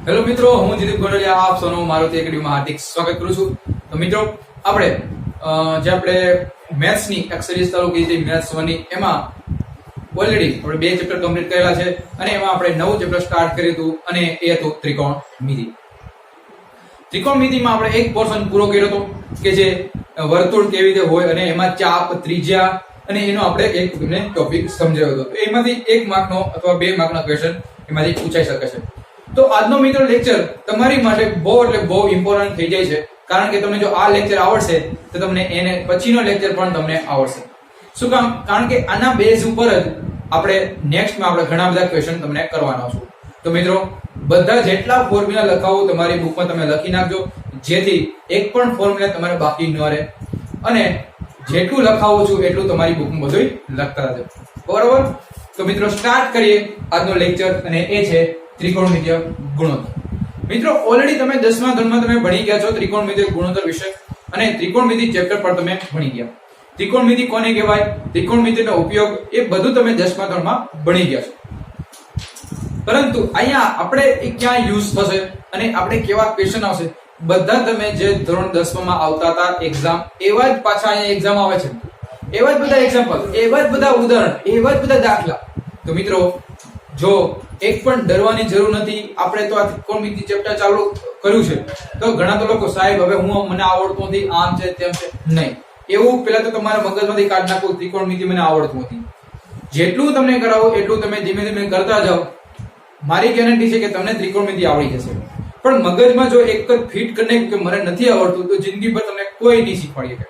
Hello મિત્રો, હું જીદીપ ગોંડલિયા આપ સૌનું મારુતિ એકેડમીમાં હાર્દિક સ્વાગત કરું છું. તો મિત્રો આપણે મેથ્સ ની એક સિરીઝ ચાલુ કરી હતી, મેથ્સ 1 ની, એમાં ઓલરેડી આપણે 2 ચેપ્ટર કમ્પ્લીટ કરેલા છે અને એમાં આપણે નવું ચેપ્ટર સ્ટાર્ટ કર્યું હતું અને એ હતું ત્રિકોણમિતિ. ત્રિકોણમિતિમાં આપણે એક પોર્શન પૂરો કર્યો હતો કે જે વર્તુળ કેવી રીતે હોય અને એમાં ચાપ, ત્રિજ્યા અને એનો આપણે એક તમને ટોપિક સમજાવ્યો હતો. તો એમાંથી 1 માર્કનો અથવા 2 માર્કનો ક્વેશ્ચન એમાંથી પૂછાઈ શકે છે. તો આજનો મિત્રો લેક્ચર તમારી માટે બહુ ઇમ્પોર્ટન્ટ થઈ જાય છે, કારણ કે તમને જો આ લેક્ચર આવડશે તો તમને એને પછીનો લેક્ચર પણ તમને આવડશે. શું કામ? કારણ કે આના બેઝ ઉપર જ આપણે નેક્સ્ટમાં આપણે ઘણા બધા ક્વેશ્ચન તમને કરવાના છું. તો મિત્રો બધા જેટલા ફોર્મ્યુલા લખાવો તમારી બુકમાં તમે લખી નાખજો, જેથી એક પણ ફોર્મ્યુલા તમારે બાકી ન રહે, અને જેટલું લખાવો છું એટલું તમારી બુકમાં બધું લખતા રહેજો. બરાબર? તો મિત્રો સ્ટાર્ટ કરીએ આજનો લેક્ચર, અને એ છે ત્રિકોણમિતિય ગુણોત્તર. મિત્રો ઓલરેડી તમે 10મા ધોરણમાં તમે ભણી ગયા છો ત્રિકોણમિતિય ગુણોત્તર વિશે, અને ત્રિકોણમિતિ ચેપ્ટર પર તમે ભણી ગયા. ત્રિકોણમિતિ કોને કહેવાય, ત્રિકોણમિતિનો ઉપયોગ, એ બધું તમે 10મા ધોરણમાં ભણી ગયા છો. પરંતુ અહીંયા આપણે એ ક્યાં યુઝ થશે અને આપણે કેવા ક્વેશ્ચન આવશે, બધા તમે જે ધોરણ 10માં આવતા હતા એક્ઝામ, એવા જ પાછા અહીંયા એક્ઝામ આવે છે. એવા જ બધા એક્ઝામ્પલ, એવા જ બધા ઉદાહરણ, એવા જ બધા દાખલા. તો મિત્રો જો એક પણ ડરવાની જરૂર નથી. આપણે તો આ ત્રિકોણમિતિ ચેપ્ટર ચાલુ કર્યું છે તો ઘણા તો લોકો સાહેબ હવે મને આવડતું નથી, આમ છે તેમ છે. નહીં, એવું પહેલા તો તમારા મગજમાંથી કાઢી નાખો, ત્રિકોણમિતિ મને આવડતું નથી. જેટલું તમને કરાવો એટલું તમે ધીમે ધીમે કરતા જાઓ. મારી ગેરંટી છે કે તમને ત્રિકોણમિતિ આવડી જશે. પણ મગજમાં જો એક જ ફિટ કરીને કે મને નથી આવડતું, તો જિંદગી પર તમને કોઈ નહીં શીખવાડી શકે.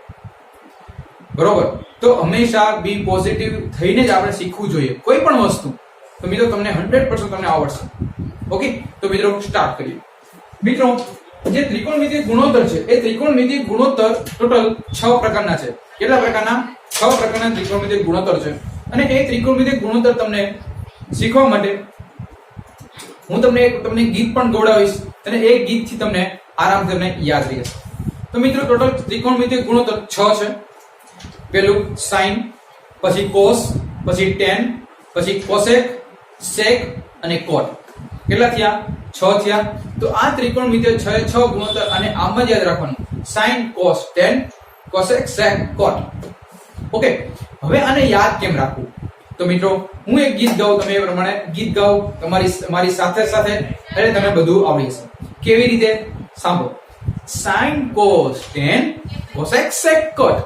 બરોબર? તો હંમેશા બી પોઝિટિવ થઈને જ આપણે શીખવું જોઈએ કોઈ પણ વસ્તુ. તો મિત્રો તમને 100% તમને આવડશે. ઓકે, તો મિત્રો સ્ટાર્ટ કરીએ. મિત્રો જે ત્રિકોણમિતિ ગુણોત્તર છે, એ ત્રિકોણમિતિ ગુણોત્તર ટોટલ 6 પ્રકારના છે. કેટલા પ્રકારના? 6 પ્રકારના ત્રિકોણમિતિ ગુણોત્તર છે. અને એ ત્રિકોણમિતિ ગુણોત્તર તમને શીખવા માટે હું તમને ગીત પણ ગવડાવીશ, અને એ ગીતથી તમને આરામથી તમને યાદ રહી જશે. તો મિત્રો ટોટલ ત્રિકોણમિતિ ગુણોત્તર 6 છે. પહેલું sin, પછી cos, પછી tan, પછી cosec, sec અને cot. કેટલા થયા? 6 થયા. તો આ ત્રિકોણમિતિ 6 ગુણોત્તર, અને આમ જ યાદ રાખવાનું: sin, cos, tan, cosec, sec, cot. Okay, હવે આને યાદ કેમ રાખવું? તો મિત્રો હું એક ગીત ગાઉં, તમે એ પ્રમાણે ગીત ગાઓ તમારી સાથે એટલે તમને બધું આવડી જશે. કેવી રીતે? સાંભળો: sin, cos, tan, cosec, sec, cot.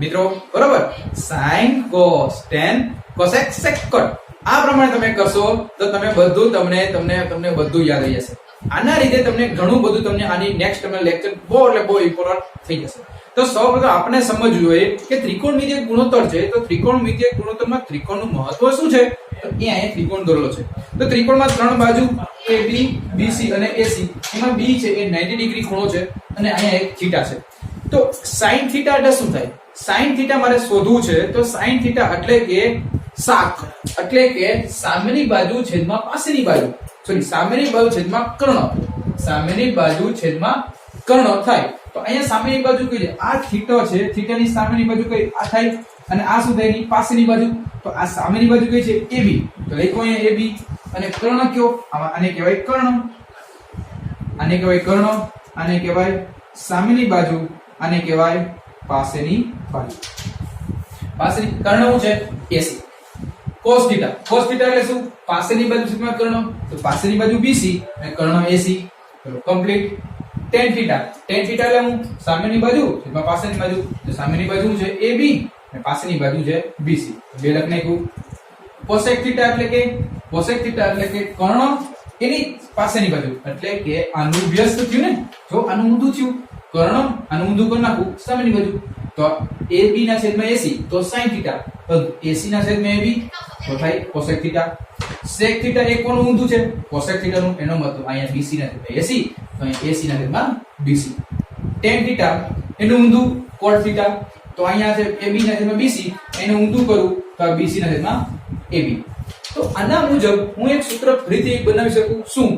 મિત્રો બરોબર? sin, cos, tan, cosec, sec, cot. આ પ્રમાણે તમે કરશો તો તમે બધું તમને બધું યાદ રહી જશે. આના રીતે તમને ઘણું બધું તમને આની નેક્સ્ટ તમને લેક્ચર બહુ ઇમ્પોર્ટન્ટ થઈ જશે. તો સૌપ્રથમ આપણે સમજવું જોઈએ કે ત્રિકોણમિતિય ગુણોત્તર છે. તો ત્રિકોણમિતિય ગુણોત્તરમાં ત્રિકોણનું મહત્વ શું છે? તો અહીંયા ત્રિકોણ દોરેલો છે. તો ત્રિકોણમાં 3 બાજુ AB, BC અને AC. એમાં B છે એ 90 ડિગ્રી ખૂણો છે, અને અહીંયા એક થીટા છે. તો sin થીટા એટલે શું થાય? sin થીટા મારે શોધવું છે. તો sin થીટા એટલે કે શાક, એટલે કે સામેની બાજુ છેદમાં પાસેની બાજુ, સામેની બાજુ છેદમાં કર્ણ, સામેની બાજુ છેદમાં કર્ણ થાય. તો અહીંયા સામેની બાજુ કઈ છે? આ થીટા છે, થીટાની સામેની બાજુ કઈ? આ થાય. અને આ શું થાય? એની પાસેની બાજુ. તો આ સામેની બાજુ કઈ છે? AB. તો લખો અહીંયા AB. અને કર્ણ કયો? આને કહેવાય કર્ણ, આને કહેવાય કર્ણ, આને કહેવાય સામેની બાજુ, આને કહેવાય પાસેની બાજુ. પાસેની કર્ણ શું છે? AC. cos theta, cos theta એટલે શું? પાસેની બાજુ છેદમાં કર્ણ, તો પાસેની બાજુ BC અને કર્ણ AC. ચલો complete. tan theta, tan theta એટલે હું? સામેની બાજુ છેદમાં પાસેની બાજુ. તો સામેની બાજુ છે AB અને પાસેની બાજુ છે BC. બે લખ નાખ્યું. cosec થીટા એટલે કે? cosec થીટા એટલે કે કર્ણ એની પાસેની બાજુ, એટલે કે આનું વ્યસ્ત થયું ને. જો આનું ઊંધું થયું, કર્ણ આનું ઊંધું કરી નાખું સામેની બાજુ, તો AB ના છેદમાં AC, તો sin થીટા. AC ના છેદમાં AB, તો થાય cosec થીટા. sec થીટા એ કોનું ઊંધું છે? cosec થીટા નું. એનો મતલબ અહીંયા BC ના છેદમાં AC, તો અહીંયા AC ના છેદમાં BC. tan થીટા એનું ઊંધું cot થીટા, તો અહીંયા છે AB ના છેદમાં BC, એનું ઊંધું કરું તો આ BC ના છેદમાં AB. તો આના મુજબ હું એક સૂત્ર ફરીથી બનાવી શકું. શું?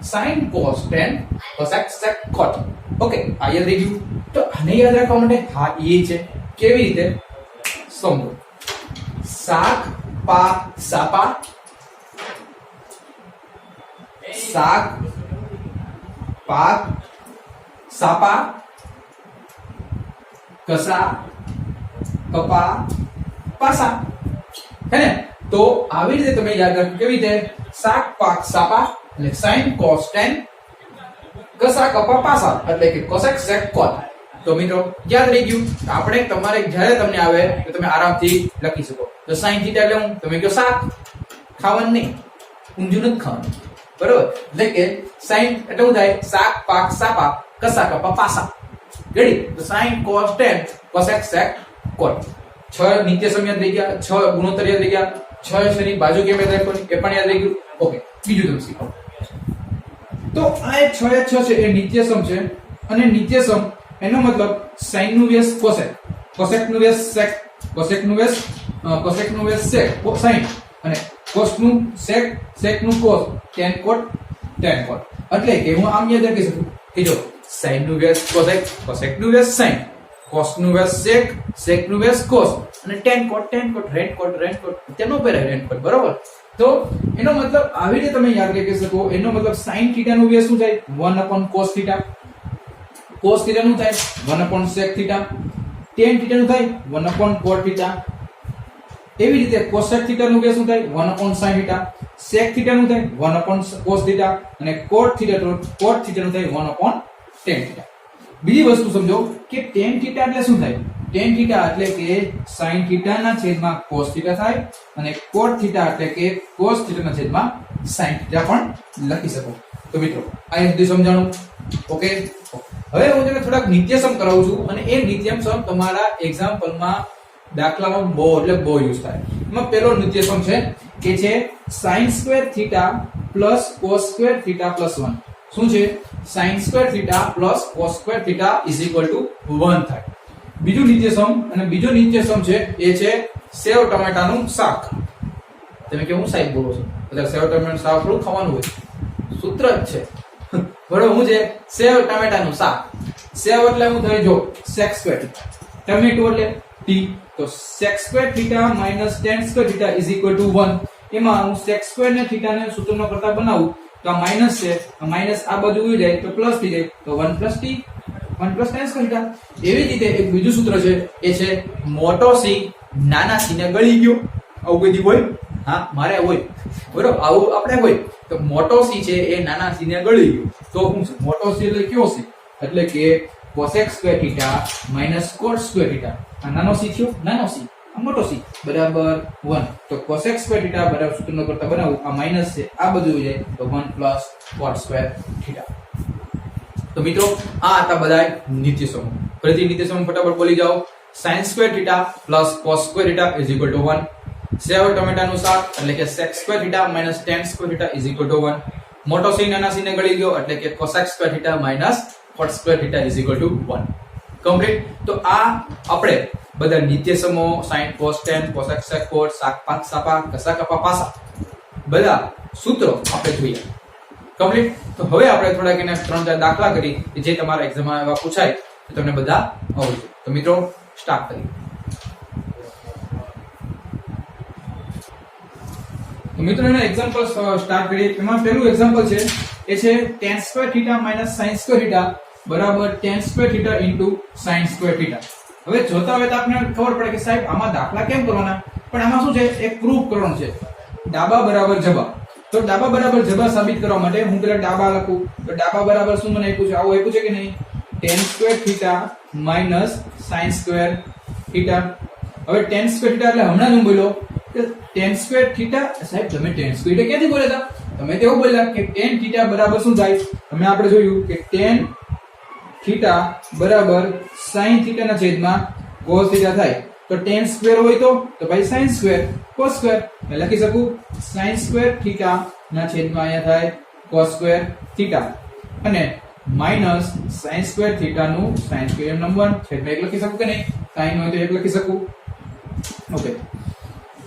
sin, cos, tan, cosec, sec, cot. Okay, આ યાદ રહી ગયું. તો આને યાદ રાખવા માટે હા એ છે. કેવી રીતે? સમજો. શાક, પા, સાપા, શાક, પાક સાપા કસા કપા પાસા હે ને તો આવી રીતે તમે યાદ રાખો કેવી રીતે શાક પાક સાપા એટલે sin cos tan કસા કપા પાસા એટલે કે cosec sec cot તો મિત્રો યાદ રહી ગયું આપણે તમારે જ્યારે તમને આવે તો તમે આરામથી લખી શકો તો sin θ એટલે હું તમે કહો શાક ખાવાનું નહીં ઊંધિયું નથી ખાવાનું બરોબર એટલે કે sin એટલે શું થાય શાક પાક સાપા કસા કપા પાસા રેડી તો sin cos tan cosec sec cot 6 નિત્ય સમ યાદ રહી ગયા 6 ગુણોત્તર યાદ રહી ગયા 6 શેની બાજુ કેમ યાદ રાખવાની એ પણ યાદ રહી ગયું ઓકે બીજું તમે શીખો તો આ 6 એ 6 છે એ નિત્ય સમ છે અને નિત્ય સમ એનો મતલબ sin નું વ્યસ્ત cosec cosec નું વ્યસ્ત sec cosec નું વ્યસ્ત sec sin અને cos નું sec sec નું cos tan cot એટલે કે હું આમ યાદ રાખી શકું કે જો sin નું વ્યસ્ત cosec cosec નું વ્યસ્ત sin cos નું વ્યસ્ત sec sec નું વ્યસ્ત cos અને tan cot ren cot તેનો પેરા ren cot બરોબર તો એનો મતલબ આવી રીતે તમે યાદ રાખી શકો એનો મતલબ sin θ નું વ્યસ્ત શું થાય 1 cos θ cos θ નું થાય 1 sec θ tan θ નું થાય 1 cot θ એવી રીતે cosec θ નું વ્યસ્ત શું થાય 1 sin θ sec θ નું થાય 1 cos θ અને cot θ નું થાય 1 tan θ બીજી વસ્તુ સમજો કે tan θ એટલે શું થાય tan θ એટલે કે sin θ ના છેદમાં cos θ થાય અને cot θ એટલે કે cos θ ના છેદમાં sin θ પણ લખી શકો તો મિત્રો આ રીતે સમજાણું ઓકે હવે હું તમને થોડાક નિત્યસમ કરાવું છું અને એ નિત્યસમ તમારા એક્ઝામ્પલમાં દાખલામાં બહુ યુઝ થાય એમાં પહેલો નિત્યસમ છે કે છે sin square theta plus cos square theta plus 1 શું છે sin square theta plus cos square theta is equal to 1 થાય બીજું નિત્યસમ અને બીજો નિત્યસમ છે એ છે સેવ ટમેટાનું શાક તમે કેવું શાક બોલો છો એટલે સેવ ટમેટાનું શાક થોડું ખાવાનું હોય સૂત્ર જ છે બરોબર હું છે સેવ ટમેટાનું શાક સેવ એટલે હું થાય જો sec square ટમેટો એટલે t તો sec square theta minus tan square theta is equal to 1 એમાં હું sec square ને theta ને સૂત્રનો કરતા બનાવું તો આ માઈનસ છે આ માઈનસ આ બાજુ ઉડી જાય તો પ્લસ થઈ જાય તો 1 t 1 tan square theta એવી રીતે એક બીજું સૂત્ર છે એ છે મોટો c નાના c ને ગળી ગયો આવું કોઈ દી હોય હા મારે હોય બરોબર આવું આપણે હોય તો મોટો c છે એ નાના c ને ગળી ગયો તો શું છે મોટો c એટલે કયો c એટલે કે cosec square theta minus cot square theta આ નાનો c થયો નાનો c આ મોટો c બરાબર 1 તો cosec square theta બરાબર સૂત્રનો કરતા બનાવું આ માઈનસ છે આ બધું આવી જાય તો 1 plus cot square theta તો મિત્રો આ હતા બધા નિત્યસમો ફરીથી નિત્યસમો ફટાફટ બોલી જાઓ sin square theta plus cos square theta is equal to 1 સેવ ટમેટાનું શાક એટલે કે sec square theta minus tan square theta is equal to 1 મોટો c નાના c ને ગળી ગયો એટલે કે cosec square theta minus cot square theta is equal to 1 complete તો આ આપણે બધા નિત્યસમો sin cos tan cosec sec cot શાક પાક સાપા કસા કપા પાસા બધા સૂત્રો આપણે જોઈએ કમ્પ્લીટ તો હવે આપણે થોડાક એને 3-4 દાખલા કરી કે જે તમારા એક્ઝામમાં એવા પૂછાય તો તમને બધા આવડે તો મિત્રો સ્ટાર્ટ કરીએ તો મિત્રો એના એક્ઝામ્પલ સ્ટાર્ટ કરીએ એમાં પહેલું એક્ઝામ્પલ છે એ છે tan square theta minus sin square theta બરાબર tan square theta into sin square theta હવે જોતા હોય તો આપણે ખબર પડે કે સાહેબ આમાં દાખલા કેમ કરવાના પણ આમાં શું છે એક પ્રૂફ કરવાનું છે ડાબા બરાબર જબા તો ડાબા બરાબર જબા સાબિત કરવા માટે હું પેલા ડાબા લખું તો ડાબા બરાબર શું મને આપ્યું છે આવું આપ્યું છે કે નહીં tan square theta minus sin square theta હવે tan square theta એટલે હમણાં જ હું બોલ્યો કે tan square theta સાહેબ તમે tan square theta ક્યાંથી બોલ્યા હતા તમે તેવું બોલ્યા કે tan theta બરાબર શું થાય તમે આપણે જોયું કે tan theta બરાબર sin theta ના છેદમાં cos theta થાય તો tan square હોય તો ભાઈ sin square cos square મે લખી શકું sin square theta ના છેદમાં અહીંયા થાય cos square theta અને માઈનસ sin square theta નું sin square નંબર છેદમાં 1 લખી શકું કે નહીં sin હોય તો 1 લખી શકું ઓકે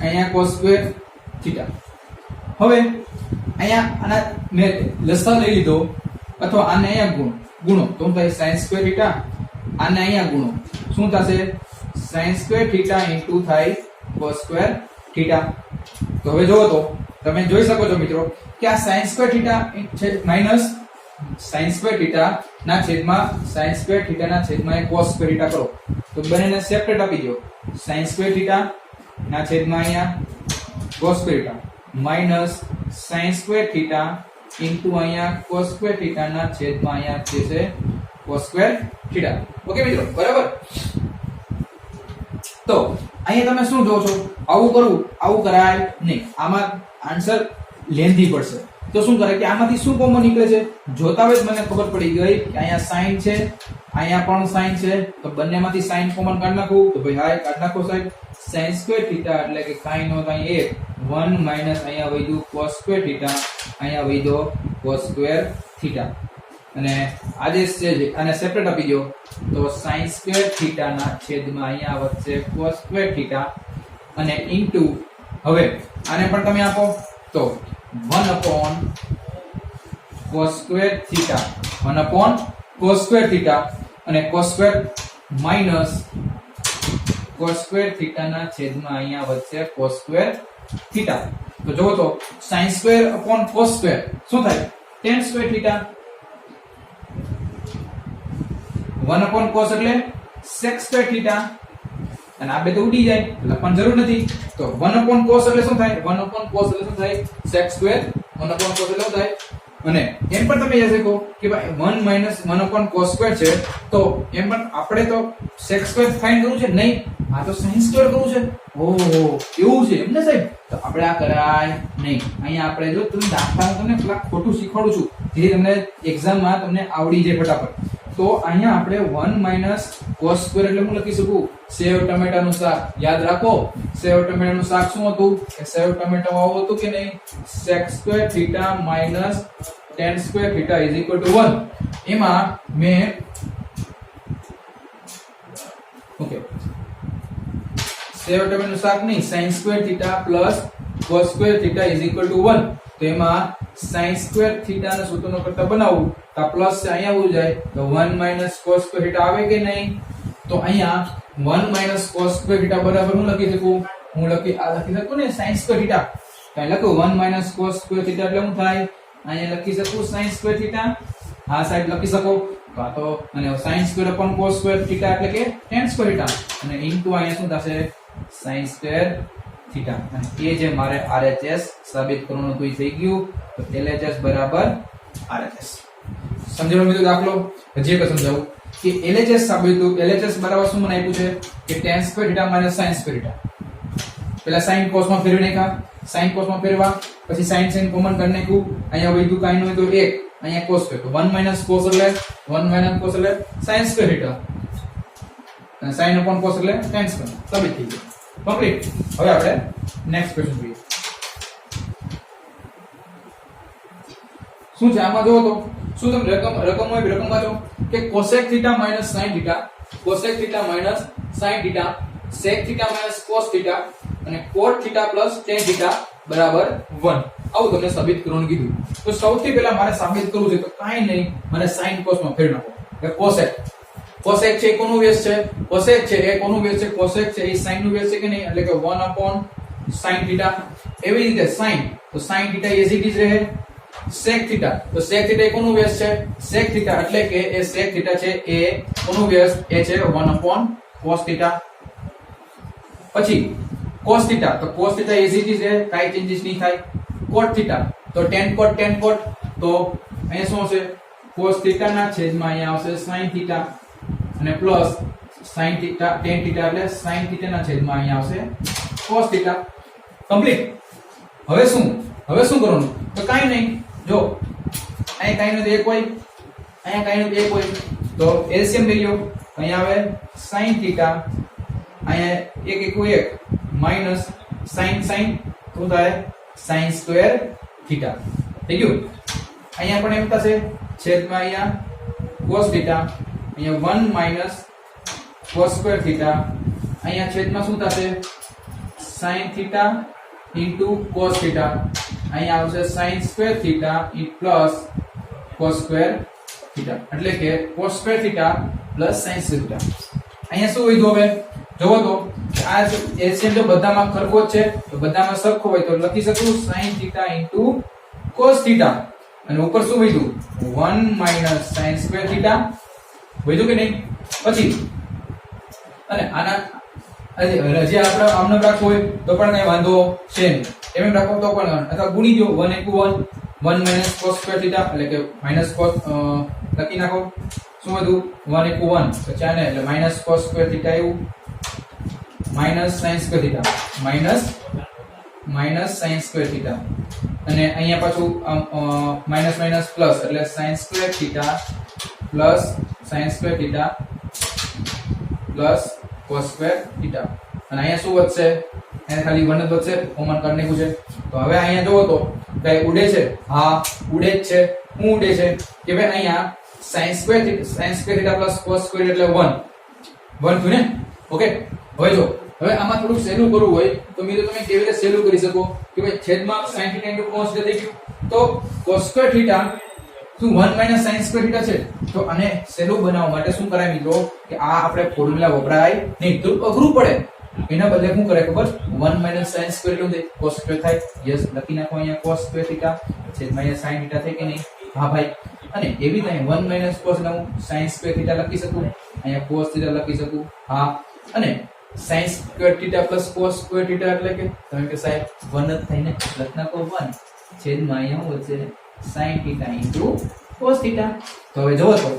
અહીંયા cos square theta હવે અહીંયા આના મે લસા લઈ લીધો અથવા આને અહીંયા ગુણો તો થાય sin square theta આને અહીંયા ગુણો શું થશે sin square theta into થાય cos square theta તો હવે જોવો તો તમે જોઈ શકો છો મિત્રો કે આ sin square theta છે માઈનસ sin સ્ક્વેર થીટા ના છેદમાં sin સ્ક્વેર થીટા ના છેદમાં એ cos સ્ક્વેર થીટા કરો તો બંનેને સેપરેટ આપી દો sin સ્ક્વેર થીટા ના છેદમાં અહીંયા cos square theta minus sin square theta into અહીંયા cos સ્ક્વેર થીટા ના છેદમાં અહીંયા જે છે cos સ્ક્વેર થીટા. ઓકે મિત્રો, બરાબર. તો અહીંયા તમે શું જોવો છો, આવું કરવું, આવું કરાય નહીં, આમાં આન્સર લેન્ધી પડશે. તો શું કરે કે આમાંથી શું કોમન નીકળે છે, જોતા હોય મને ખબર પડી ગઈ કે અહીંયા sin છે, અહીંયા પણ sin છે, તો બંનેમાંથી sin કોમન કાઢી નાખું તો ભાઈ હાય કાઢી નાખો સાહેબ. sin સ્ક્વેર થીટા એટલે કે કાઈ નો કાઈ 1 માઈનસ અહીંયા વધ્યું cos સ્ક્વેર થીટા, અહીંયા વધ્યો cos સ્ક્વેર થીટા, અને આદેશ છે આને સેપરેટ આપી દો તો sin સ્ક્વેર થીટા ના છેદમાં અહીંયા વધશે cos સ્ક્વેર થીટા અને ઇન્ટુ હવે આને પણ તમે આપો તો 1 upon cos square theta, 1 upon cos square theta અને cos square minus cos square theta ના છેદમાં અહીંયા વધશે cos સ્ક્વેર થીટા. તો જોવો તો sin square upon cos square શું થાય, tan square theta, 1 upon cos એટલે sec સ્ક્વેર થીટા, અને આ બે તો ઉડી જાય લખવાની જરૂર નથી. તો 1 upon cos એટલે શું થાય, 1 upon cos એટલે શું થાય sec સ્ક્વેર, 1 upon cos એટલે શું થાય, અને એમ પણ તમે યાદ રાખો કે ભાઈ 1 minus 1 upon cos સ્ક્વેર છે, તો એમ પણ આપણે તો sec સ્ક્વેર ફાઇન્ડ કરવું છે નહીં, આ તો sin સ્ક્વેર કરવું છે. ઓહો એવું છે એમ ને સાહેબ, તો આપણે આ કરાય નહીં. અહીંયા આપણે જો તમને દાખલા હું તમને પેલા ખોટું શીખવાડું છું જે તમને એક્ઝામમાં તમને આવડી જાય ફટાફટ. તો અહીંયા આપણે 1 minus cos સ્ક્વેર એટલે હું લખી શકું સેવ ટમેટાનું શાક. યાદ રાખો સેવ ટમેટાનું શાક શું હતું, કે સેવ ટમેટા આવું હતું કે નહીં, sec square theta minus tan square theta is equal to 1. એમાં મેં ઓકે સેવ ટમેટાનું શાક નહીં, sin square theta plus cos square theta is equal to 1. તો એમાં sin સ્ક્વેર થીટા ના સૂત્રનો કરતા બનાવું તો પ્લસ અહીંયા આવવું જાય તો 1 minus cos સ્ક્વેર થીટા આવે કે નહીં. તો અહીંયા 1 minus cos સ્ક્વેર થીટા બરાબર હું લખી શકું, હું લખી શકું ને sin સ્ક્વેર થીટા, તો અહીં લખું 1 minus cos સ્ક્વેર થીટા એટલે શું થાય, અહીંયા લખી શકું sin સ્ક્વેર થીટા, આ સાઈડ લખી શકો તો આ તો, અને sin square upon cos square theta એટલે કે tan સ્ક્વેર થીટા, અને ઇન્ટુ અહીંયા શું થશે sin સ્ક્વેર થીટા, અને એ જે મારે RHS સાબિત કરવાનું હતું એ થઈ ગયું. તો LHS બરાબર RHS. સમજણો મિત્રો દાખલો હજી એક સમજાવું કે LHS સાબિત થયું. LHS બરાબર શું મને આપ્યું છે કે tan square theta minus sin square theta. પહેલા sin cos માં ફેરવી નાખ્યા, sin cos માં ફેરવા પછી sin કોમન કરી નાખ્યું, અહીંયા વધ્યું કાઈ ન હોય તો 1, અહીંયા cos સ્ક્વેર, તો 1 minus cos એટલે 1 minus cos એટલે sin સ્ક્વેર થીટા, અને sin upon cos એટલે tan સ્ક્વેર. સાબિત થઈ ગયું, કમ્પ્લીટ. હવે આપણે નેક્સ્ટ ક્વેશ્ચન જોઈએ. શું છે આમાં જોવો તો શું તમે રકમ વાંચો કે cosec theta minus sin theta, cosec theta minus sin theta, sec theta minus cos theta અને cot theta plus tan theta બરાબર 1. આવું તમને સાબિત કરવાનું કીધું. તો સૌથી પહેલા મારે સાબિત કરવું છે તો કાઈ નહીં, મને sin cos માં ફેરવી નાખો કે cosec છે એ કોનું બેઝ છે, cosec છે એ કોનું બેઝ છે, cosec છે એ sin નું બેઝ છે કે નહીં, એટલે કે 1 upon sin થીટા. એવી રીતે sin, તો sin theta as it is રહે. sec થીટા, તો sec થીટા એ કોનું બેઝ છે, sec થીટા એટલે કે એ sec થીટા છે એ કોનું બેઝ એ છે 1 upon cos થીટા. પછી cos થીટા, તો cos theta as it is રહે, કાઈ ચેન્જીસ નહીં થાય. cot થીટા, તો tan cot, તો અહીંયા શું હશે cos થીટા ના છેદમાં અહીંયા આવશે sin થીટા અને plus sin theta tan theta એટલે sin થીટા ના છેદમાં અહીંયા આવશે cos થીટા. કમ્પ્લીટ. હવે શું કરવાનું, તો કાઈ નહીં, જો અહીંયા કાઈ નો 1 હોય, અહીંયા કાઈ નો 1 હોય તો એલસીએમ લઈ લો, અહીંયા આવે sin થીટા, અહીંયા 1 માઈનસ sin શું થાય sin સ્ક્વેર થીટા. થઈ ગયું. અહીંયા પણ એમ થશે છેદમાં અહીંયા cos થીટા, અહીંયા 1 માઈનસ cos સ્ક્વેર થીટા, અહીંયા છેદમાં શું થશે sin theta into cos theta, અહીંયા આવશે sin square theta plus cos square theta, એટલે કે cos square theta plus sin square theta. અહીંયા શું હોય હવે જોવો તો આ એલસીએમ જો બધામાં સરખો છે તો બધામાં સરખો હોય તો લખી શકું sin theta into cos theta, અને ઉપર શું વધ્યું 1 - sin સ્ક્વેર થીટા વધ્યું કે નહીં. પછી અને આના હજી આપણે આમને રાખવું હોય તો પણ કઈ વાંધો છે નહીં, એમ રાખો તો પણ અથવા ગુણી દો 1 * 1 1 - cos સ્ક્વેર થીટા એટલે કે -cos લખી નાખો. શું વધ્યું 1 * 1 તો 4 ને એટલે -cos સ્ક્વેર થીટા એવું -sin square theta -sin square theta અને અહીંયા પાછું માઈનસ માઈનસ પ્લસ એટલે sin square theta plus sin square theta plus cos square theta અને અહીંયા શું વધશે? એને ખાલી 1 જ વધશે, કોમન કાઢી નાખ્યું છે. તો હવે અહીંયા જોવો તો કઈ ઉડે છે? હા ઉડે જ છે. શું ઉડે છે કે ભાઈ અહીંયા sin square theta plus cos square એટલે 1 થયું ને. ઓકે, હવે જો હવે આમાં થોડું સહેલું કરવું હોય તો મિત્રો તમે કેવી રીતે સહેલું કરી શકો કે ભાઈ છેદમાં sin θ * cos θ થઈ ગયું તો cos સ્ક્વેર થીટા શું 1 - sin સ્ક્વેર થીટા છે. તો આને સહેલું બનાવવા માટે શું કરાય મિત્રો કે આ આપણે ફોર્મ્યુલા વપરાય નહીં, તો અઘરું પડે. એના બદલે શું કરે ખબર? 1 - sin સ્ક્વેર એટલે cos સ્ક્વેર થાય. યસ, લખી નાખો અહીંયા cos સ્ક્વેર થીટા છેદમાં અહીંયા sin θ થાય કે નહીં? હા ભાઈ. અને એવી રીતે 1 - cos એટલે હું sin સ્ક્વેર થીટા લખી શકું, અહીંયા cos થીટા લખી શકું. હા, અને sin square theta plus cos square theta એટલે કે તમે કે સાહેબ 1 જ થાય ને, લખ નાખો 1 છેદમાં અહીંયા વધશે sin θ * cos θ. તો હવે જોવો તો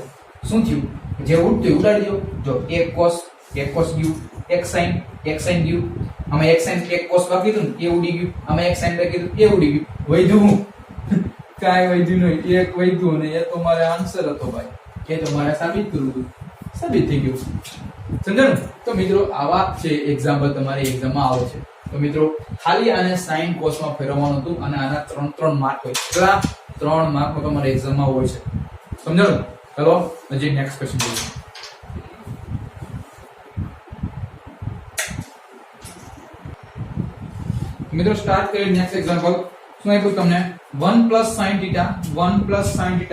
શું થયું? જે ઉડતું ઉડાડી દો. જો એક cos ગયું, એક sin ગયું, આમાં એક sin એક cos બાકી હતું ને એ ઉડી ગયું, આમાં એક sin બાકી હતું એ ઉડી ગયું. વધ્યું હું કાંઈ વધ્યું નહીં, એક વધ્યું ને એ તો મારે આન્સર હતો ભાઈ, એ તો મારે સાબિત કરવું હતું, સાબિત થઈ ગયું. સમજાણું? તો મિત્રો આવા છે એક્ઝામ્પલ તમારી એક્ઝામમાં આવે છે. તો મિત્રો ખાલી આને sin cos માં ફેરવવાનું હતું અને આના 3 માર્ક હોય. કેટલા? 3 માર્ક તમારી એક્ઝામમાં હોય છે. સમજાણું? ચલો હજી નેક્સ્ટ ક્વેશ્ચન જોઈએ. મિત્રો સ્ટાર્ટ કરીએ નેક્સ્ટ એક્ઝામ્પલ. શું આપ્યું તમને? 1 + sin θ 1 + sin θ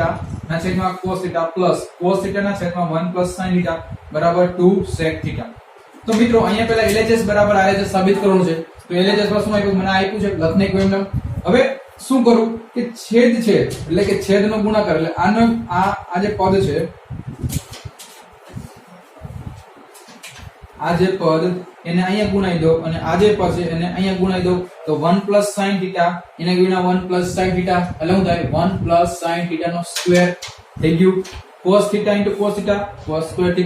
ના છેદમાં cos θ પ્લસ cos θ ના છેદમાં 1 + sin θ બરાબર 2 sec θ. તો મિત્રો અહીંયા પહેલા LHS બરાબર RHS સાબિત કરવાનું છે. તો LHS માં શું આપ્યું? મને આપ્યું છે, લખ નહીં કોઈ એમ. હવે શું કરું કે છેદ છે એટલે કે છેદનો ગુણાકાર એટલે આનો આ જે પદ છે, આ જે પદ એને અહીંયા ગુણાઈ દો અને આ જે પદ છે એને અહીંયા ગુણાઈ દો. તો 1 + sin θ એને ગુણ્યા 1 + sin θ એટલે શું થાય? 1 + sin θ નો સ્ક્વેર થઈ ગયું. cos θ * cos θ cos સ્ક્વેર θ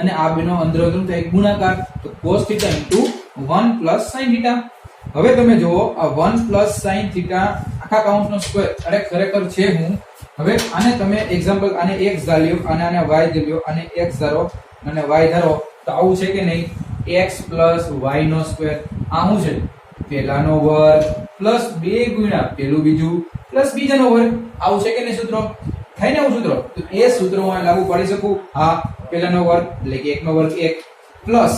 અને આ બેનો અંદર અંદર થાય ગુણાકાર. તો cos θ * 1 + sin θ. હવે તમે જુઓ આ 1 + sin θ આખા કાઉન્ટનો સ્ક્વેર અરે ખરેખર છે હું. હવે આને તમે એક્ઝામ્પલ આને x ધાર્યો અને આને y ધાર્યો અને x ધારો અને y ધારો તો આવું છે કે નહીં? x + y નો સ્ક્વેર. આ શું છે? પહેલાનો વર્ગ પ્લસ 2 ગુણ્યા પેલું બીજું પ્લસ બીજાનો વર્ગ. આવું છે કે નહીં સૂત્ર? થાય ને આવું સૂત્ર? તો એ સૂત્ર હું લાગુ પાડી શકું. હા, પહેલાનો વર્ગ એટલે કે 1 નો વર્ગ 1 પ્લસ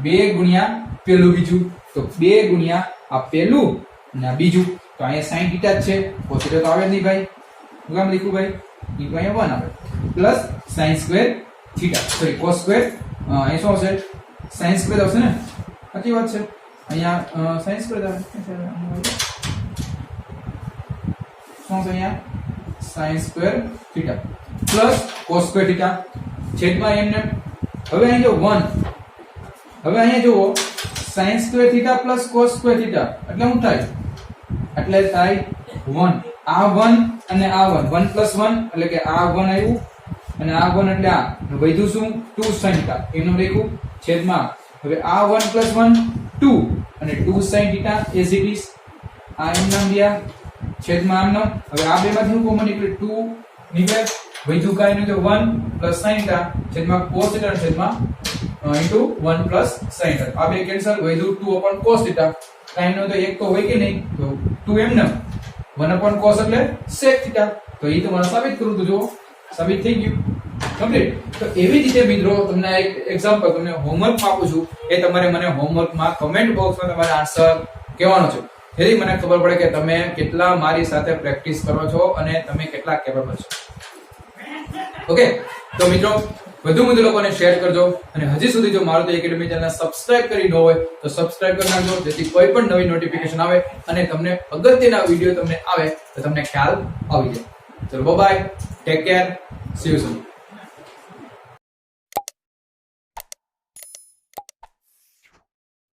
2 ગુણ્યા પેલું બીજું તો 2 ગુણ્યા આ પેલું અને આ બીજું. તો અહીંયા sin θ જ છે, cos θ તો આવે જ નહીં ભાઈ. હું કામ લખ્યું ભાઈ? ઈંટુ અહીંયા 1 આવે plus sin square θ sorry cos square અહીં શું આવશે? sin સ્ક્વેર આવશે ને, સાચી વાત છે. અહીંયા sin સ્ક્વેર આવે શું છે? અહીંયા sin square θ plus cos square θ છેદમાં એમને. હવે અહીં જો 1, હવે અહીંયા જુઓ sin square θ plus cos square θ એટલે શું થાય? એટલે થાય 1. આ 1 અને આ 1 1 + 1 એટલે કે આ 1 આવ્યું અને આ 1 એટલે આ વધ્યું શું? 2 sin θ એનું લખ્યું છેદમાં. હવે આ 1 + 1 2 અને 2 sin θ as it is. આ એમ નામ ગયા છેદમાં આમ નામ. હવે આ બેમાંથી હું કોમન નીકળે 2 નીકળે, વધ્યું કાઈ નહીં તો 1 + sin θ છેદમાં cos θ છેદમાં into 1 + sin θ. આ બે કેન્સલ, વધ્યું 2 / cos θ. કાઈ નો તો એક તો હોય કે નહીં? તો 2 એમ નામ 1 / cos એટલે sec θ. તો એ તમારે સાબિત કરવું તો જો સાબિત થઈ ગયું કમ્પ્લીટ. તો એવી રીતે મિત્રો તમને એક એક્ઝામ્પલ તમને હોમવર્ક આપું છું, એ તમારે મને હોમવર્કમાં કમેન્ટ બોક્સમાં તમારે આન્સર કહેવાનો છે, જેથી મને ખબર પડે કે તમે કેટલા મારી સાથે પ્રેક્ટિસ કરો છો અને તમે કેટલા કેપેબલ છો. ઓકે, તો મિત્રો વધુ લોકોને શેર કરજો અને હજી સુધી જો મારુતિ એકેડમી ચેનલ સબસ્ક્રાઇબ કરી ન હોય તો સબસ્ક્રાઇબ કરી નાખજો, જેથી કોઈ પણ નવી નોટિફિકેશન આવે અને તમને અગત્યના વિડીયો તમને આવે તો તમને ખ્યાલ આવી જાય. ચલો bye, take care, see you soon.